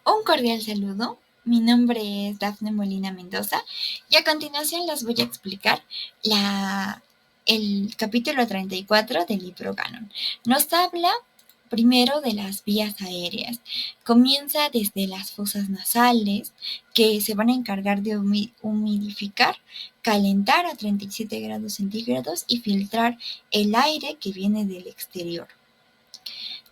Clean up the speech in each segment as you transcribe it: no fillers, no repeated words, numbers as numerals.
Un cordial saludo. Mi nombre es Dafne Molina Mendoza y a continuación les voy a explicar el capítulo 34 del libro Canon. Nos habla primero de las vías aéreas. Comienza desde las fosas nasales, que se van a encargar de humidificar, calentar a 37 grados centígrados y filtrar el aire que viene del exterior.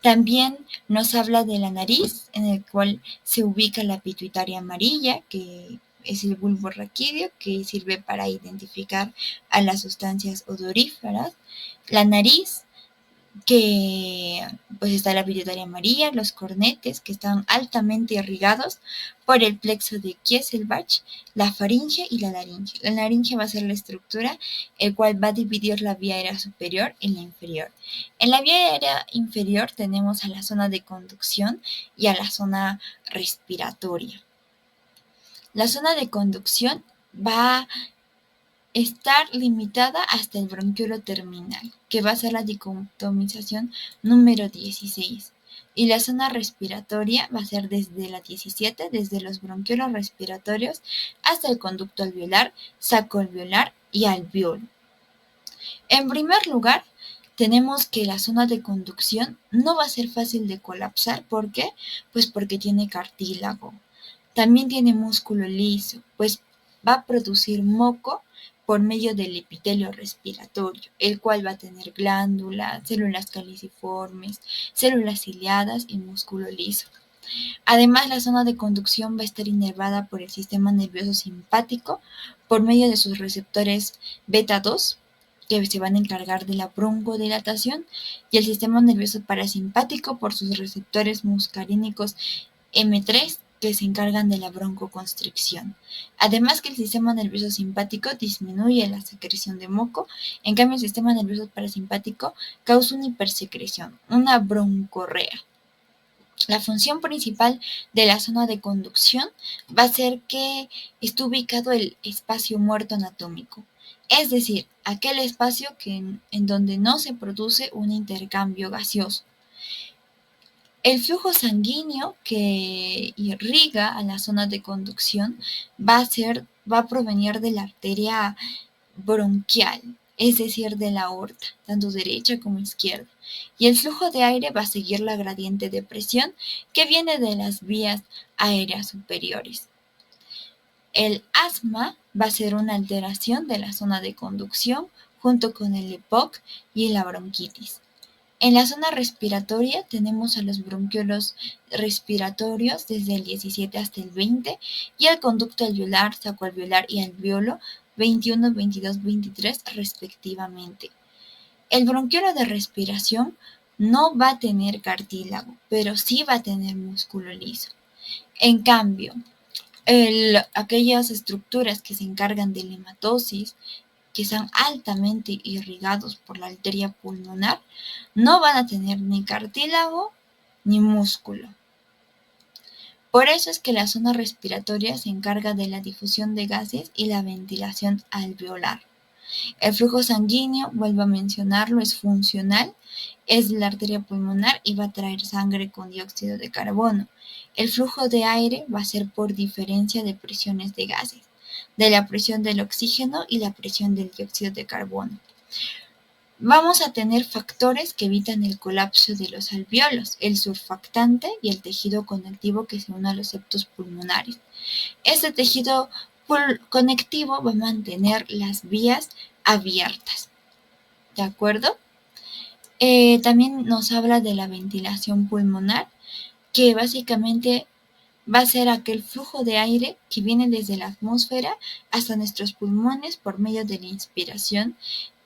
También nos habla de la nariz, en el cual se ubica la pituitaria amarilla, que es el bulbo raquídeo, que sirve para identificar a las sustancias odoríferas. La nariz, que pues está la pituitaria amarilla, los cornetes, que están altamente irrigados por el plexo de Kieselbach, la faringe y la laringe. La laringe va a ser la estructura, el cual va a dividir la vía aérea superior y la inferior. En la vía aérea inferior tenemos a la zona de conducción y a la zona respiratoria. La zona de conducción va a estar limitada hasta el bronquiolo terminal, que va a ser la dicotomización número 16. Y la zona respiratoria va a ser desde la 17, desde los bronquiolos respiratorios hasta el conducto alveolar, saco alveolar y alveolo. En primer lugar, tenemos que la zona de conducción no va a ser fácil de colapsar. ¿Por qué? Pues porque tiene cartílago. También tiene músculo liso, pues va a producir moco por medio del epitelio respiratorio, el cual va a tener glándulas, células caliciformes, células ciliadas y músculo liso. Además, la zona de conducción va a estar inervada por el sistema nervioso simpático por medio de sus receptores beta 2, que se van a encargar de la broncodilatación, y el sistema nervioso parasimpático por sus receptores muscarínicos M3, que se encargan de la broncoconstricción. Además que el sistema nervioso simpático disminuye la secreción de moco, en cambio el sistema nervioso parasimpático causa una hipersecreción, una broncorrea. La función principal de la zona de conducción va a ser que esté ubicado el espacio muerto anatómico, es decir, aquel espacio en donde no se produce un intercambio gaseoso. El flujo sanguíneo que irriga a la zona de conducción va a provenir de la arteria bronquial, es decir, de la aorta, tanto derecha como izquierda. Y el flujo de aire va a seguir la gradiente de presión que viene de las vías aéreas superiores. El asma va a ser una alteración de la zona de conducción junto con el EPOC y la bronquitis. En la zona respiratoria tenemos a los bronquiolos respiratorios desde el 17 hasta el 20 y el conducto alveolar, saco alveolar y alveolo 21, 22, 23 respectivamente. El bronquiolo de respiración no va a tener cartílago, pero sí va a tener músculo liso. En cambio, aquellas estructuras que se encargan de la hematosis, que están altamente irrigados por la arteria pulmonar, no van a tener ni cartílago ni músculo. Por eso es que la zona respiratoria se encarga de la difusión de gases y la ventilación alveolar. El flujo sanguíneo, vuelvo a mencionarlo, es funcional, es la arteria pulmonar y va a traer sangre con dióxido de carbono. El flujo de aire va a ser por diferencia de presiones de gases, de la presión del oxígeno y la presión del dióxido de carbono. Vamos a tener factores que evitan el colapso de los alveolos, el surfactante y el tejido conectivo que se une a los septos pulmonares. Este tejido conectivo va a mantener las vías abiertas, ¿de acuerdo? También nos habla de la ventilación pulmonar, que básicamente va a ser aquel flujo de aire que viene desde la atmósfera hasta nuestros pulmones por medio de la inspiración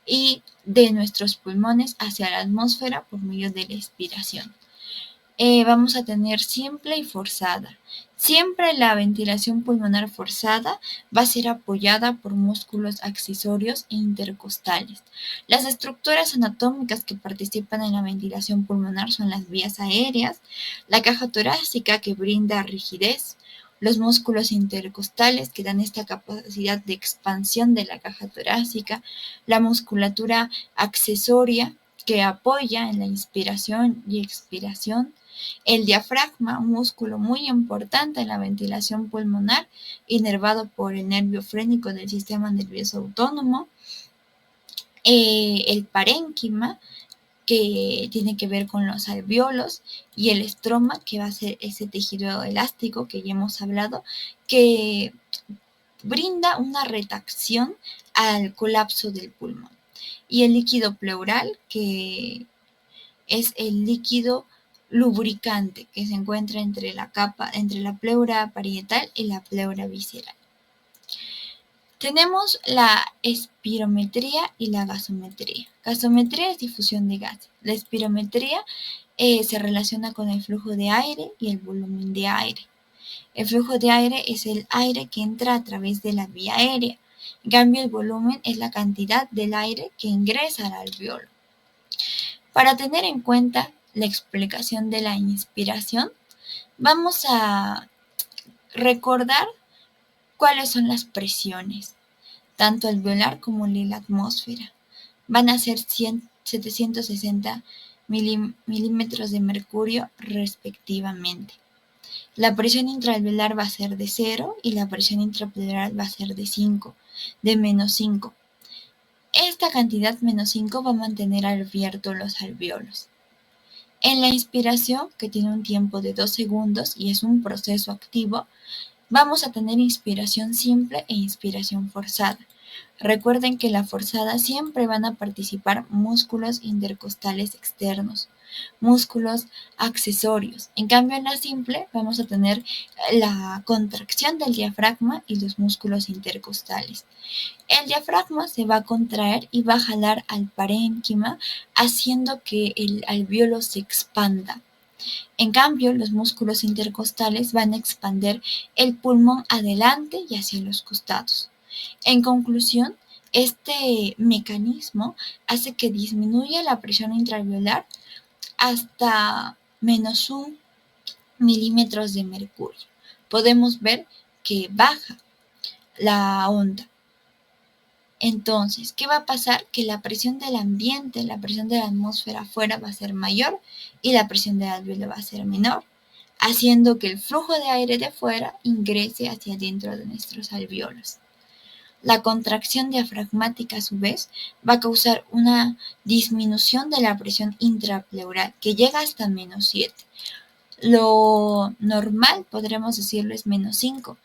y de nuestros pulmones hacia la atmósfera por medio de la expiración. Vamos a tener simple y forzada. Siempre la ventilación pulmonar forzada va a ser apoyada por músculos accesorios e intercostales. Las estructuras anatómicas que participan en la ventilación pulmonar son las vías aéreas, la caja torácica que brinda rigidez, los músculos intercostales que dan esta capacidad de expansión de la caja torácica, la musculatura accesoria que apoya en la inspiración y expiración, El diafragma, un músculo muy importante en la ventilación pulmonar, inervado por el nervio frénico del sistema nervioso autónomo. El parénquima, que tiene que ver con los alvéolos, y el estroma, que va a ser ese tejido elástico que ya hemos hablado, que brinda una retracción al colapso del pulmón. Y el líquido pleural, que es el líquido lubricante que se encuentra entre la pleura parietal y la pleura visceral. Tenemos la espirometría y la gasometría. Gasometría es difusión de gas. La espirometría se relaciona con el flujo de aire y el volumen de aire. El flujo de aire es el aire que entra a través de la vía aérea. En cambio, el volumen es la cantidad del aire que ingresa al alveolo. Para tener en cuenta la explicación de la inspiración, vamos a recordar cuáles son las presiones, tanto alveolar como en la atmósfera. Van a ser 760 milímetros de mercurio respectivamente. La presión intraalveolar va a ser de 0 y la presión intrapleural va a ser de 5, de menos 5. Esta cantidad menos 5 va a mantener abiertos los alvéolos. En la inspiración, que tiene un tiempo de 2 segundos y es un proceso activo, vamos a tener inspiración simple e inspiración forzada. Recuerden que la forzada siempre van a participar músculos intercostales externos, músculos accesorios. En cambio, en la simple vamos a tener la contracción del diafragma y los músculos intercostales. El diafragma se va a contraer y va a jalar al parénquima, haciendo que el alvéolo se expanda. En cambio, los músculos intercostales van a expandir el pulmón adelante y hacia los costados. En conclusión, este mecanismo hace que disminuya la presión intraalveolar hasta menos 1 milímetros de mercurio. Podemos ver que baja la onda. Entonces, ¿qué va a pasar? Que la presión del ambiente, la presión de la atmósfera afuera va a ser mayor y la presión del alvéolo va a ser menor, haciendo que el flujo de aire de fuera ingrese hacia adentro de nuestros alvéolos. La contracción diafragmática, a su vez, va a causar una disminución de la presión intrapleural, que llega hasta menos 7. Lo normal, podremos decirlo, es menos 5.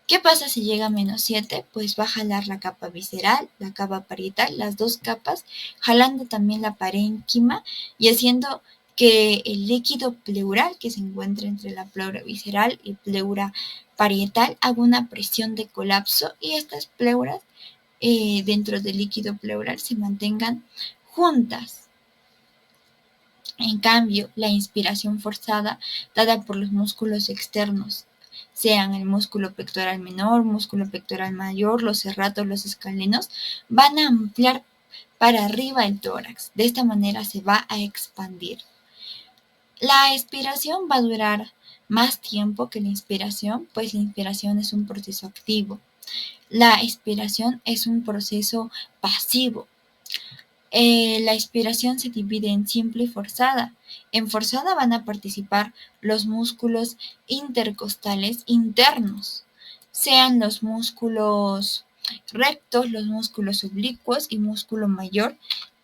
¿Qué pasa si llega a menos 7? Pues va a jalar la capa visceral, la capa parietal, las dos capas, jalando también la parénquima y haciendo que el líquido pleural que se encuentra entre la pleura visceral y pleura parietal haga una presión de colapso y estas pleuras dentro del líquido pleural se mantengan juntas. En cambio, la inspiración forzada dada por los músculos externos, sean el músculo pectoral menor, músculo pectoral mayor, los serratos, los escalenos, van a ampliar para arriba el tórax. De esta manera se va a expandir. La expiración va a durar más tiempo que la inspiración, pues la inspiración es un proceso activo. La expiración es un proceso pasivo. La expiración se divide en simple y forzada. En forzada van a participar los músculos intercostales internos, sean los músculos rectos, los músculos oblicuos y músculo mayor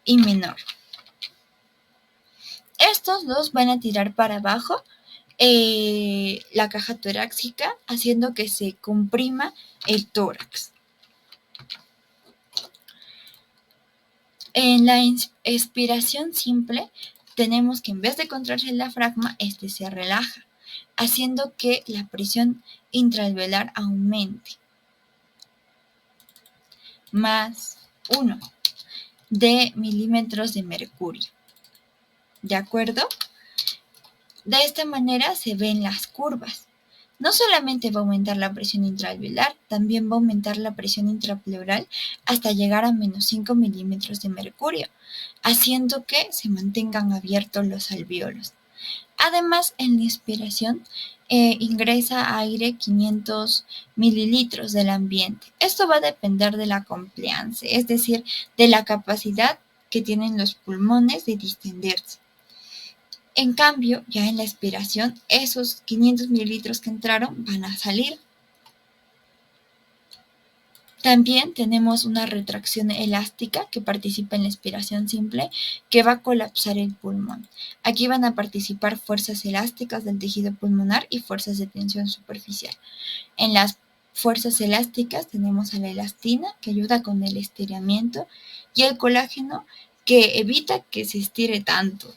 y menor. Estos dos van a tirar para abajo la caja torácica, haciendo que se comprima el tórax. En la expiración simple, tenemos que en vez de contraerse el diafragma, este se relaja, haciendo que la presión intraalveolar aumente. Más 1 de milímetros de mercurio. ¿De acuerdo? De esta manera se ven las curvas. No solamente va a aumentar la presión intraalveolar, también va a aumentar la presión intrapleural hasta llegar a menos 5 milímetros de mercurio, haciendo que se mantengan abiertos los alvéolos. Además, en la inspiración ingresa aire 500 mililitros del ambiente. Esto va a depender de la compliance, es decir, de la capacidad que tienen los pulmones de distenderse. En cambio, ya en la expiración, esos 500 mililitros que entraron van a salir. También tenemos una retracción elástica que participa en la expiración simple, que va a colapsar el pulmón. Aquí van a participar fuerzas elásticas del tejido pulmonar y fuerzas de tensión superficial. En las fuerzas elásticas tenemos a la elastina, que ayuda con el estiramiento, y el colágeno, que evita que se estire tanto.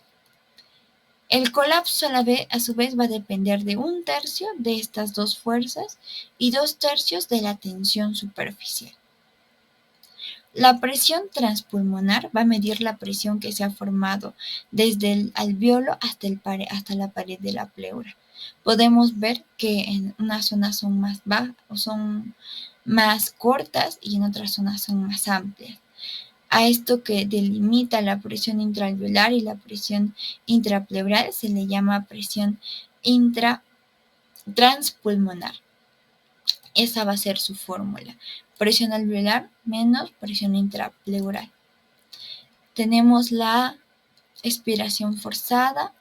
El colapso a su vez va a depender de 1/3 de estas dos fuerzas y 2/3 de la tensión superficial. La presión transpulmonar va a medir la presión que se ha formado desde el alveolo hasta la pared de la pleura. Podemos ver que en unas zonas son más bajas, son más cortas y en otras zonas son más amplias. A esto que delimita la presión intraalveolar y la presión intrapleural se le llama presión transpulmonar. Esa va a ser su fórmula. Presión alveolar menos presión intrapleural. Tenemos la expiración forzada,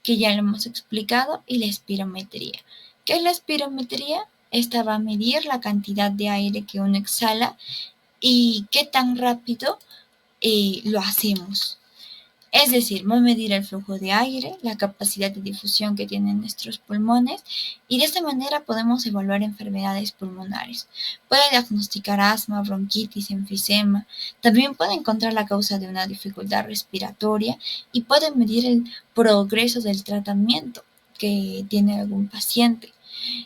que ya lo hemos explicado, y la espirometría. ¿Qué es la espirometría? Esta va a medir la cantidad de aire que uno exhala y qué tan rápido lo hacemos. Es decir, va a medir el flujo de aire, la capacidad de difusión que tienen nuestros pulmones, y de esta manera podemos evaluar enfermedades pulmonares. Puede diagnosticar asma, bronquitis, enfisema. También puede encontrar la causa de una dificultad respiratoria y puede medir el progreso del tratamiento que tiene algún paciente.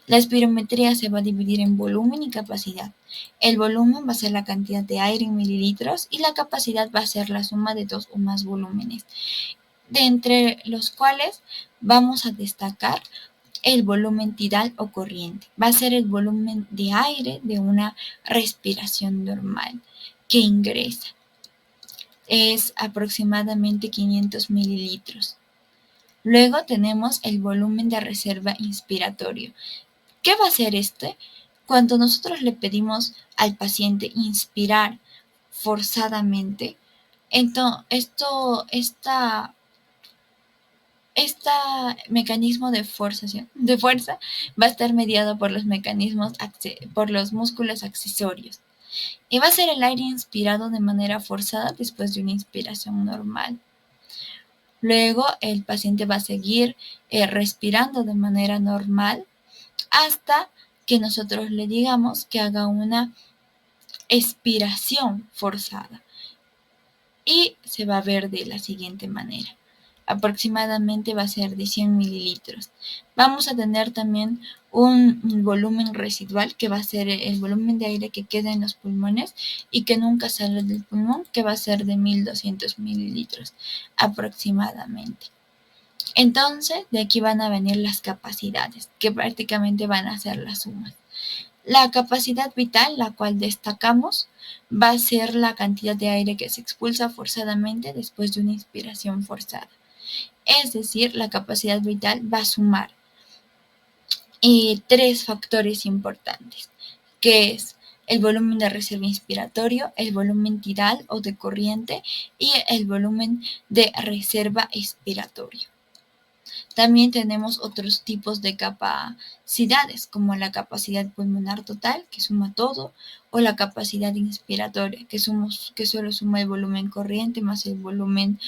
La espirometría se va a dividir en volumen y capacidad. El volumen va a ser la cantidad de aire en mililitros y la capacidad va a ser la suma de 2 o más volúmenes, de entre los cuales vamos a destacar el volumen tidal o corriente. Va a ser el volumen de aire de una respiración normal que ingresa. Es aproximadamente 500 mililitros. Luego tenemos el volumen de reserva inspiratorio. ¿Qué va a hacer este? Cuando nosotros le pedimos al paciente inspirar forzadamente, entonces este mecanismo de fuerza va a estar mediado por por los músculos accesorios. Y va a ser el aire inspirado de manera forzada después de una inspiración normal. Luego el paciente va a seguir respirando de manera normal hasta que nosotros le digamos que haga una expiración forzada. Y se va a ver de la siguiente manera. Aproximadamente va a ser de 100 mililitros. Vamos a tener también un volumen residual, que va a ser el volumen de aire que queda en los pulmones y que nunca sale del pulmón, que va a ser de 1200 mililitros aproximadamente. Entonces, de aquí van a venir las capacidades, que prácticamente van a ser las sumas. La capacidad vital, la cual destacamos, va a ser la cantidad de aire que se expulsa forzadamente después de una inspiración forzada. Es decir, la capacidad vital va a sumar 3 factores importantes, que es el volumen de reserva inspiratorio, el volumen tidal o de corriente y el volumen de reserva expiratorio. También tenemos otros tipos de capacidades, como la capacidad pulmonar total, que suma todo, o la capacidad inspiratoria, que solo suma el volumen corriente más el volumen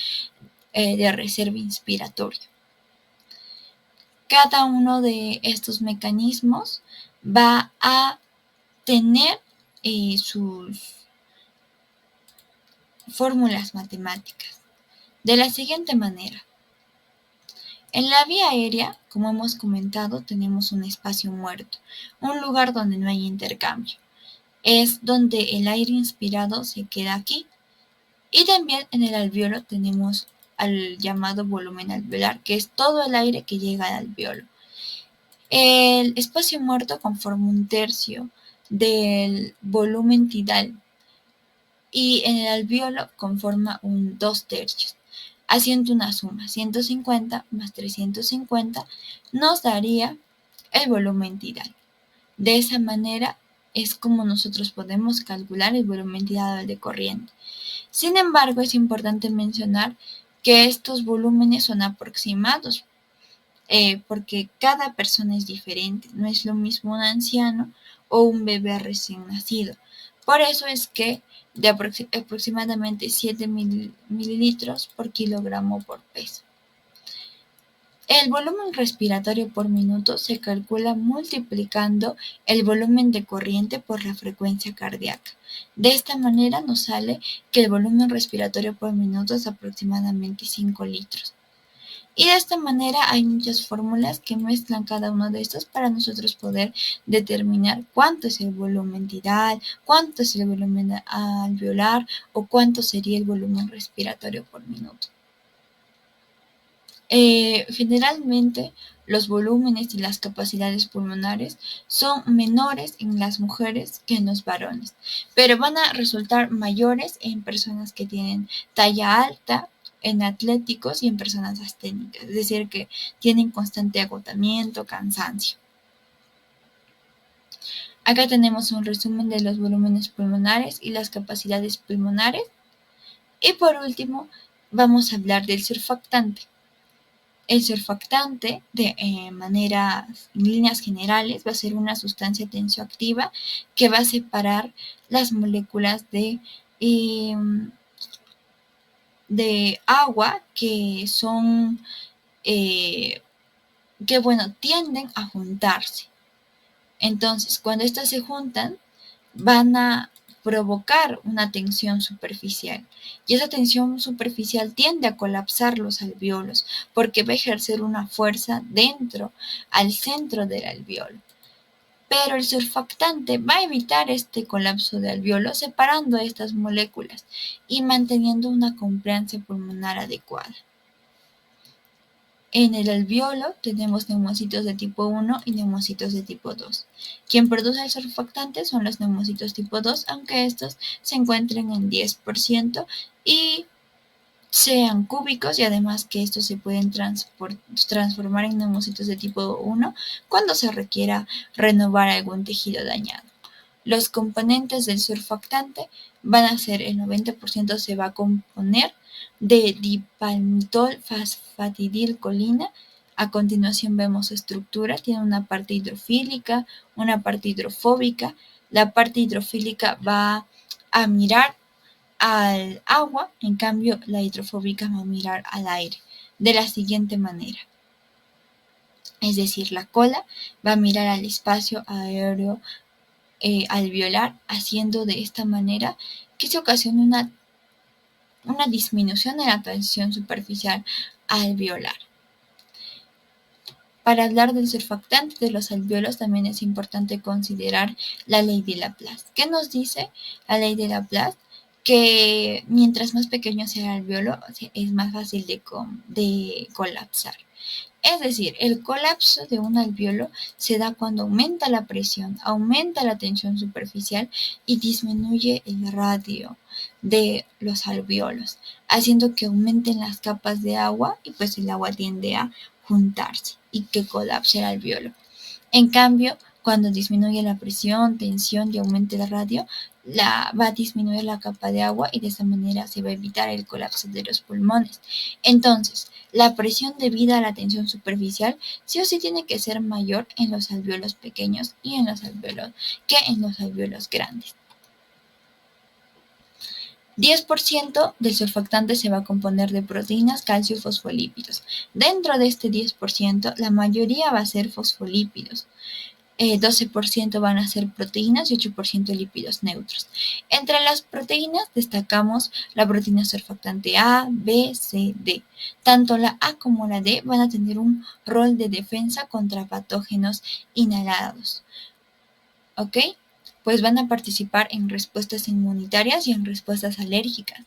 de reserva inspiratoria. Cada uno de estos mecanismos va a tener sus fórmulas matemáticas de la siguiente manera. En la vía aérea, como hemos comentado, tenemos un espacio muerto, un lugar donde no hay intercambio. Es donde el aire inspirado se queda aquí. Y también en el alveolo tenemos al llamado volumen alveolar, que es todo el aire que llega al alveolo. El espacio muerto conforma 1/3 del volumen tidal y en el alveolo conforma un 2/3. Haciendo una suma, 150 más 350 nos daría el volumen tidal. De esa manera es como nosotros podemos calcular el volumen tidal de corriente. Sin embargo, es importante mencionar que estos volúmenes son aproximados, porque cada persona es diferente, no es lo mismo un anciano o un bebé recién nacido. Por eso es que de aproximadamente 7 mililitros por kilogramo por peso. El volumen respiratorio por minuto se calcula multiplicando el volumen de corriente por la frecuencia cardíaca. De esta manera nos sale que el volumen respiratorio por minuto es aproximadamente 5 litros. Y de esta manera hay muchas fórmulas que mezclan cada uno de estos para nosotros poder determinar cuánto es el volumen tidal, cuánto es el volumen alveolar o cuánto sería el volumen respiratorio por minuto. Generalmente los volúmenes y las capacidades pulmonares son menores en las mujeres que en los varones, pero van a resultar mayores en personas que tienen talla alta, en atléticos y en personas asténicas, es decir, que tienen constante agotamiento, cansancio. Acá tenemos un resumen de los volúmenes pulmonares y las capacidades pulmonares. Y por último, vamos a hablar del surfactante. El surfactante, en líneas generales, va a ser una sustancia tensioactiva que va a separar las moléculas de agua que son, tienden a juntarse. Entonces, cuando estas se juntan, van a provocar una tensión superficial, y esa tensión superficial tiende a colapsar los alvéolos porque va a ejercer una fuerza al centro del alvéolo. Pero el surfactante va a evitar este colapso de alvéolo separando estas moléculas y manteniendo una compliance pulmonar adecuada. En el alvéolo tenemos neumocitos de tipo 1 y neumocitos de tipo 2. Quien produce el surfactante son los neumocitos tipo 2, aunque estos se encuentren en 10% y sean cúbicos, y además que estos se pueden transformar en neumocitos de tipo 1 cuando se requiera renovar algún tejido dañado. Los componentes del surfactante van a ser el 90% se va a componer de dipalmitol fosfatidilcolina. A continuación vemos su estructura, tiene una parte hidrofílica, una parte hidrofóbica. La parte hidrofílica va a mirar al agua, en cambio la hidrofóbica va a mirar al aire, de la siguiente manera. Es decir, la cola va a mirar al espacio aéreo alveolar, haciendo de esta manera que se ocasione una disminución de la tensión superficial alveolar. Para hablar del surfactante de los alvéolos también es importante considerar la ley de Laplace. ¿Qué nos dice la ley de Laplace? Que mientras más pequeño sea el alvéolo, es más fácil de colapsar. Es decir, el colapso de un alvéolo se da cuando aumenta la presión, aumenta la tensión superficial y disminuye el radio de los alvéolos, haciendo que aumenten las capas de agua y pues el agua tiende a juntarse y que colapse el alvéolo. En cambio, cuando disminuye la presión, tensión y aumente el radio, va a disminuir la capa de agua y de esa manera se va a evitar el colapso de los pulmones. Entonces, la presión debida a la tensión superficial sí o sí tiene que ser mayor en los alvéolos pequeños que en los alvéolos grandes. 10% del surfactante se va a componer de proteínas, calcio y fosfolípidos. Dentro de este 10%, la mayoría va a ser fosfolípidos. 12% van a ser proteínas y 8% lípidos neutros. Entre las proteínas destacamos la proteína surfactante A, B, C, D. Tanto la A como la D van a tener un rol de defensa contra patógenos inhalados. ¿Ok? Pues van a participar en respuestas inmunitarias y en respuestas alérgicas.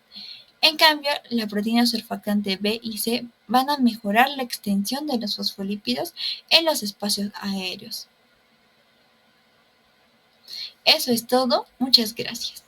En cambio, la proteína surfactante B y C van a mejorar la extensión de los fosfolípidos en los espacios aéreos. Eso es todo. Muchas gracias.